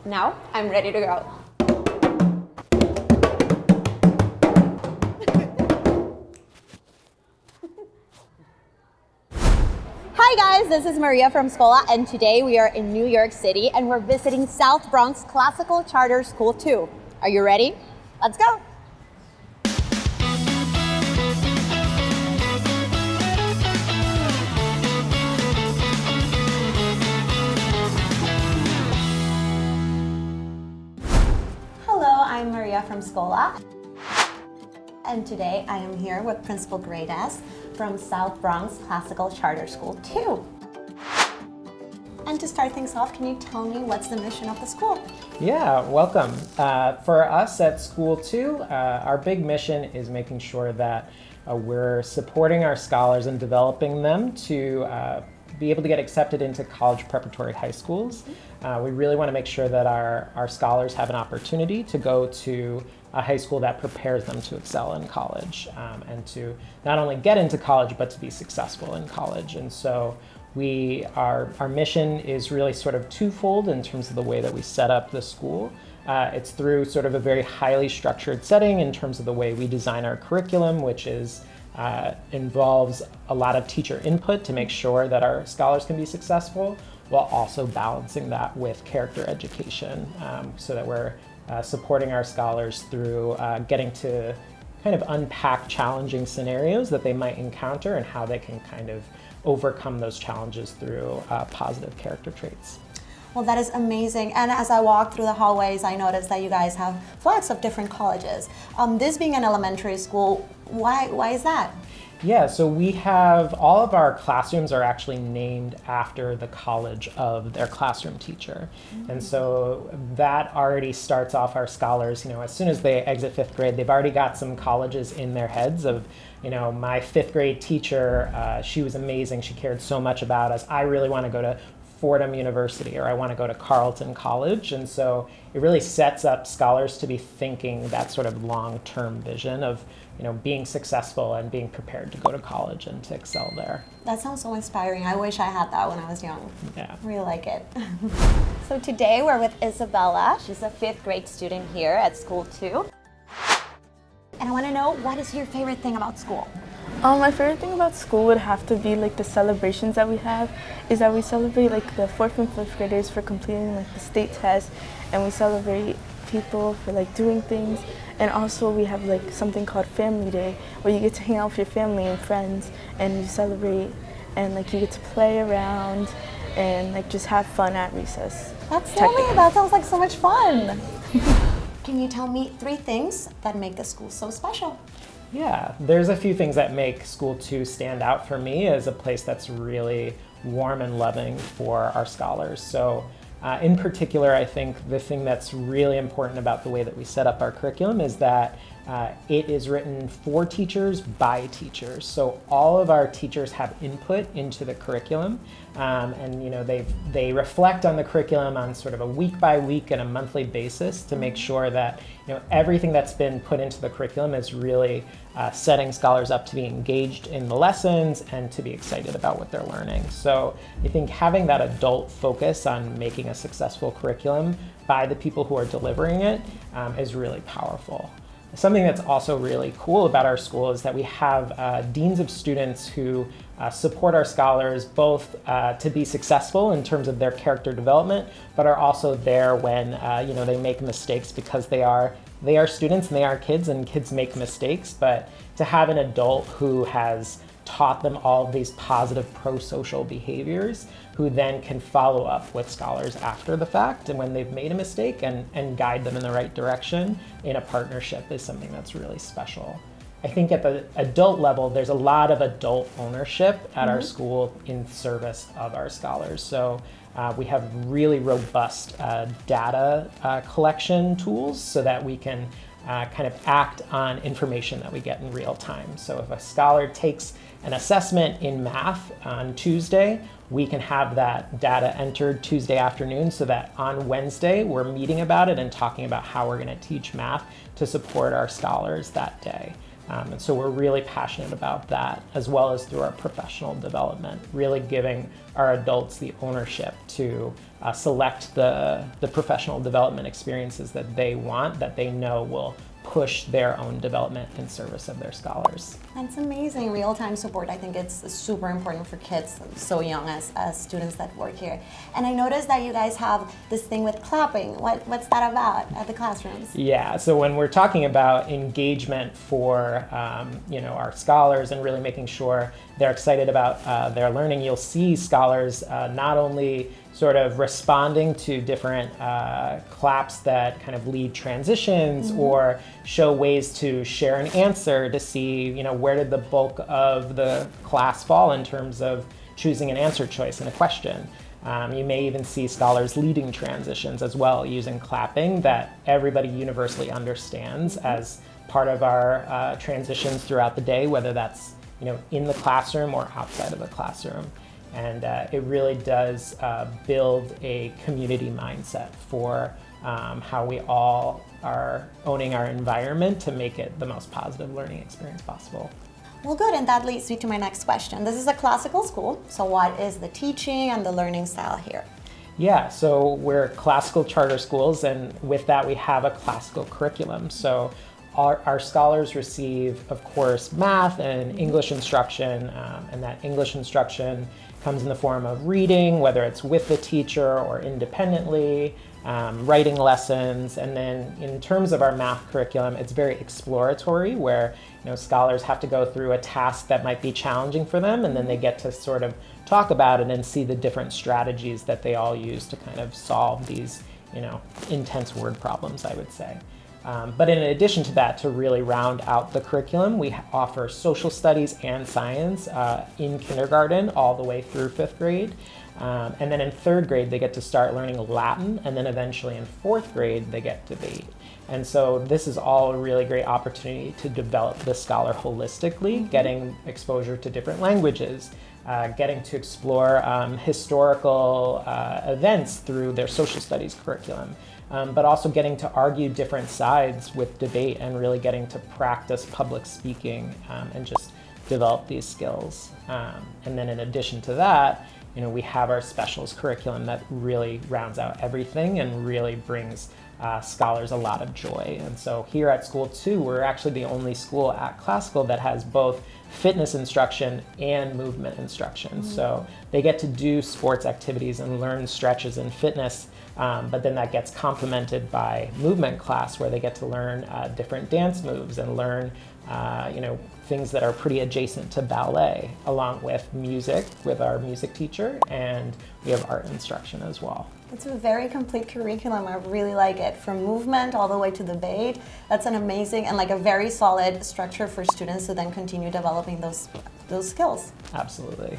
Now I'm ready to go. Hi guys, this is Maria from Scola, and today we are in New York City and we're visiting South Bronx Classical Charter School II. Are you ready? Let's go! Hello, I'm Maria from Scola. And today I am here with Principal Grades from South Bronx Classical Charter School II. And to start things off, can you tell me what's the mission of the school? Yeah, welcome. For us at School 2, our big mission is making sure that we're supporting our scholars and developing them to be able to get accepted into college preparatory high schools. We really want to make sure that our scholars have an opportunity to go to a high school that prepares them to excel in college and to not only get into college, but to be successful in college. And so our mission is really sort of twofold in terms of the way that we set up the school. It's through sort of a very highly structured setting in terms of the way we design our curriculum, which involves a lot of teacher input to make sure that our scholars can be successful, while also balancing that with character education so that we're supporting our scholars through getting to kind of unpack challenging scenarios that they might encounter and how they can kind of overcome those challenges through positive character traits. Well, that is amazing. And as I walk through the hallways, I noticed that you guys have flags of different colleges. This being an elementary school, why is that? Yeah, so we have, all of our classrooms are actually named after the college of their classroom teacher. Mm-hmm. And so that already starts off our scholars, as soon as they exit fifth grade, they've already got some colleges in their heads of, my fifth grade teacher, she was amazing, she cared so much about us, I really want to go to Fordham University, or I want to go to Carleton College. And so it really sets up scholars to be thinking that sort of long-term vision of being successful and being prepared to go to college and to excel there. That sounds so inspiring. I wish I had that when I was young. Yeah. I really like it. So today we're with Isabella. She's a fifth grade student here at School 2. And I want to know, what is your favorite thing about school? My favorite thing about school would have to be the celebrations that we have. Is that we celebrate the 4th and 5th graders for completing the state test, and we celebrate people for doing things. And also we have something called Family Day, where you get to hang out with your family and friends and you celebrate, and you get to play around and just have fun at recess. That sounds like so much fun. Can you tell me 3 things that make the school so special? Yeah, there's a few things that make School 2 stand out for me as a place that's really warm and loving for our scholars. So in particular, I think the thing that's really important about the way that we set up our curriculum is that it is written for teachers by teachers. So all of our teachers have input into the curriculum, and they reflect on the curriculum on sort of a week by week and a monthly basis to make sure that everything that's been put into the curriculum is really setting scholars up to be engaged in the lessons and to be excited about what they're learning. So I think having that adult focus on making a successful curriculum by the people who are delivering it is really powerful. Something that's also really cool about our school is that we have deans of students who support our scholars both to be successful in terms of their character development, but are also there when they make mistakes, because they are students and they are kids, and kids make mistakes. But to have an adult who has taught them all of these positive pro-social behaviors, who then can follow up with scholars after the fact and when they've made a mistake and guide them in the right direction in a partnership, is something that's really special. I think at the adult level, there's a lot of adult ownership at our school in service of our scholars. So we have really robust data collection tools so that we can kind of act on information that we get in real time. So if a scholar takes an assessment in math on Tuesday, we can have that data entered Tuesday afternoon so that on Wednesday we're meeting about it and talking about how we're going to teach math to support our scholars that day. And so we're really passionate about that, as well as through our professional development, really giving our adults the ownership to select the professional development experiences that they want, that they know will push their own development in service of their scholars. That's amazing. Real-time support, I think it's super important for kids so young as students that work here. And I noticed that you guys have this thing with clapping. What's that about at the classrooms? Yeah, so when we're talking about engagement for our scholars and really making sure they're excited about their learning, you'll see scholars not only sort of responding to different claps that kind of lead transitions or show ways to share an answer to see, where did the bulk of the class fall in terms of choosing an answer choice in a question. You may even see scholars leading transitions as well using clapping that everybody universally understands as part of our transitions throughout the day, whether that's in the classroom or outside of the classroom. And it really does build a community mindset for how we all are owning our environment to make it the most positive learning experience possible. Well, good, and that leads me to my next question. This is a classical school, so what is the teaching and the learning style here? Yeah, so we're classical charter schools, and with that we have a classical curriculum. So our scholars receive, of course, math and English instruction, and that English instruction comes in the form of reading, whether it's with the teacher or independently, writing lessons, and then in terms of our math curriculum, it's very exploratory, where scholars have to go through a task that might be challenging for them, and then they get to sort of talk about it and see the different strategies that they all use to kind of solve these intense word problems, I would say. But in addition to that, to really round out the curriculum, we offer social studies and science in kindergarten all the way through 5th grade. And then in 3rd grade, they get to start learning Latin, and then eventually in 4th grade, they get debate. And so this is all a really great opportunity to develop the scholar holistically, getting exposure to different languages, getting to explore historical events through their social studies curriculum, but also getting to argue different sides with debate and really getting to practice public speaking and just develop these skills. And then in addition to that, we have our specials curriculum that really rounds out everything and really brings scholars a lot of joy. And so here at School 2, we're actually the only school at Classical that has both fitness instruction and movement instruction. So they get to do sports activities and learn stretches and fitness, but then that gets complemented by movement class, where they get to learn different dance moves and learn things that are pretty adjacent to ballet, along with music with our music teacher, and we have art instruction as well. It's a very complete curriculum. I really like it, from movement all the way to debate. That's an amazing and a very solid structure for students to then continue developing those skills. Absolutely.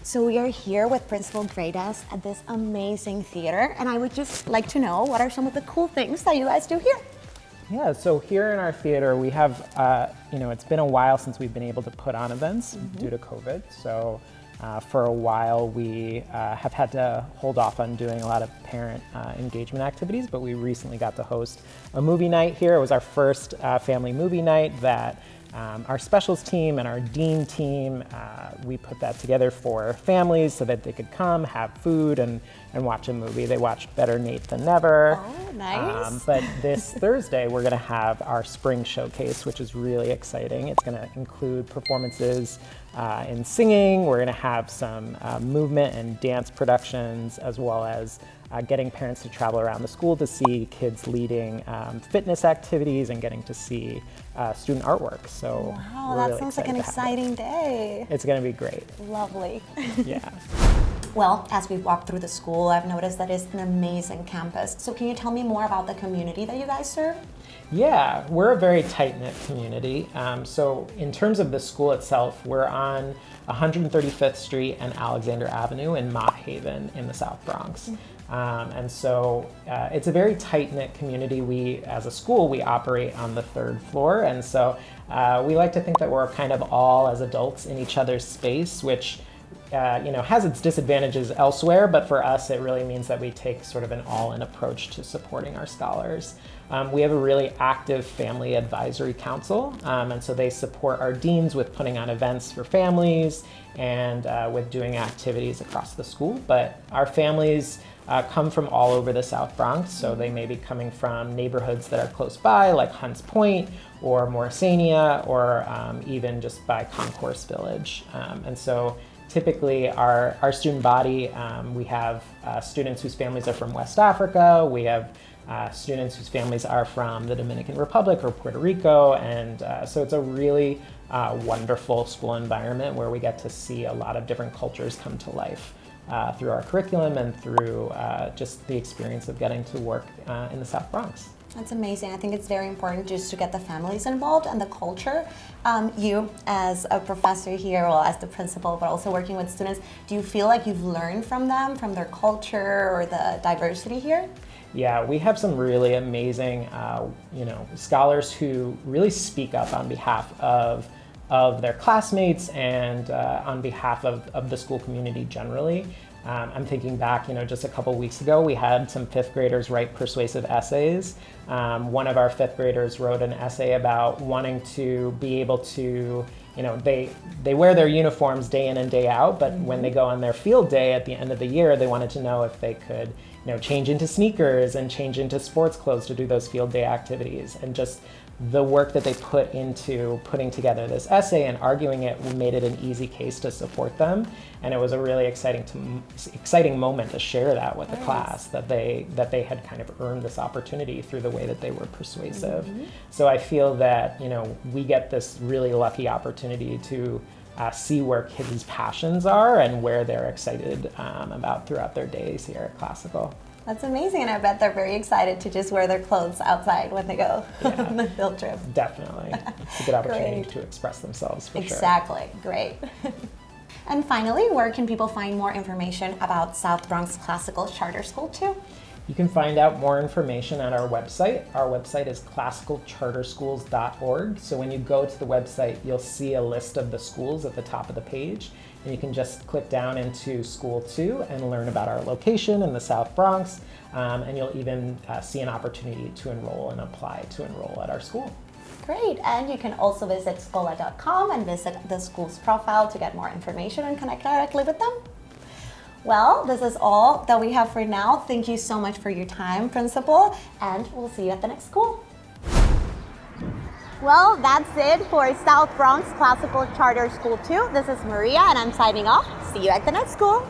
So we are here with Principal Grades at this amazing theater, and I would just like to know, what are some of the cool things that you guys do here? Yeah, so here in our theater we have, it's been a while since we've been able to put on events due to COVID. So for a while we have had to hold off on doing a lot of parent engagement activities, but we recently got to host a movie night here. It was our first family movie night that our specials team and our dean team, we put that together for families so that they could come, have food, and watch a movie. They watched Better Nate Than Never. Oh, nice. But this Thursday, we're going to have our spring showcase, which is really exciting. It's going to include performances in singing. We're going to have some movement and dance productions, as well as getting parents to travel around the school to see kids leading fitness activities and getting to see student artwork. So wow, that really sounds like an exciting day. It's going to be great. Lovely. Yeah. Well, as we've walked through the school, I've noticed that it's an amazing campus. So can you tell me more about the community that you guys serve? Yeah, we're a very tight-knit community. So in terms of the school itself, we're on 135th Street and Alexander Avenue in Mott Haven in the South Bronx. And so it's a very tight-knit community. We, as a school, we operate on the 3rd floor. And so we like to think that we're kind of all as adults in each other's space, which has its disadvantages elsewhere, but for us it really means that we take sort of an all-in approach to supporting our scholars. We have a really active family advisory council, and so they support our deans with putting on events for families and with doing activities across the school. But our families come from all over the South Bronx, so they may be coming from neighborhoods that are close by, like Hunts Point or Morrisania, or even just by Concourse Village. And so typically our student body, we have students whose families are from West Africa, we have students whose families are from the Dominican Republic or Puerto Rico, and so it's a really wonderful school environment where we get to see a lot of different cultures come to life through our curriculum and through just the experience of getting to work in the South Bronx. That's amazing. I think it's very important just to get the families involved and the culture. You, as a professor here, well, as the principal, but also working with students, do you feel like you've learned from them, from their culture or the diversity here? Yeah, we have some really amazing, scholars who really speak up on behalf of their classmates and on behalf of the school community generally. I'm thinking back, just a couple weeks ago, we had some fifth graders write persuasive essays. One of our fifth graders wrote an essay about wanting to be able to, they wear their uniforms day in and day out, but when they go on their field day at the end of the year, they wanted to know if they could, change into sneakers and change into sports clothes to do those field day activities. And just the work that they put into putting together this essay and arguing it made it an easy case to support them. And it was a really exciting moment to share that with the class, that they had kind of earned this opportunity through the way that they were persuasive. Mm-hmm. So I feel that, we get this really lucky opportunity to see where kids' passions are and where they're excited about throughout their days here at Classical. That's amazing, and I bet they're very excited to just wear their clothes outside when they go on the field trip. Definitely. It's a good opportunity to express themselves, for sure. Exactly. Great. And finally, where can people find more information about South Bronx Classical Charter School II? You can find out more information at our website. Our website is classicalcharterschools.org. So when you go to the website, you'll see a list of the schools at the top of the page. And you can just click down into School 2 and learn about our location in the South Bronx. And you'll even see an opportunity to enroll and apply to enroll at our school. Great, and you can also visit scola.com and visit the school's profile to get more information and connect directly with them. Well, this is all that we have for now. Thank you so much for your time, Principal, and we'll see you at the next school. Well, that's it for South Bronx Classical Charter School 2. This is Maria, and I'm signing off. See you at the next school.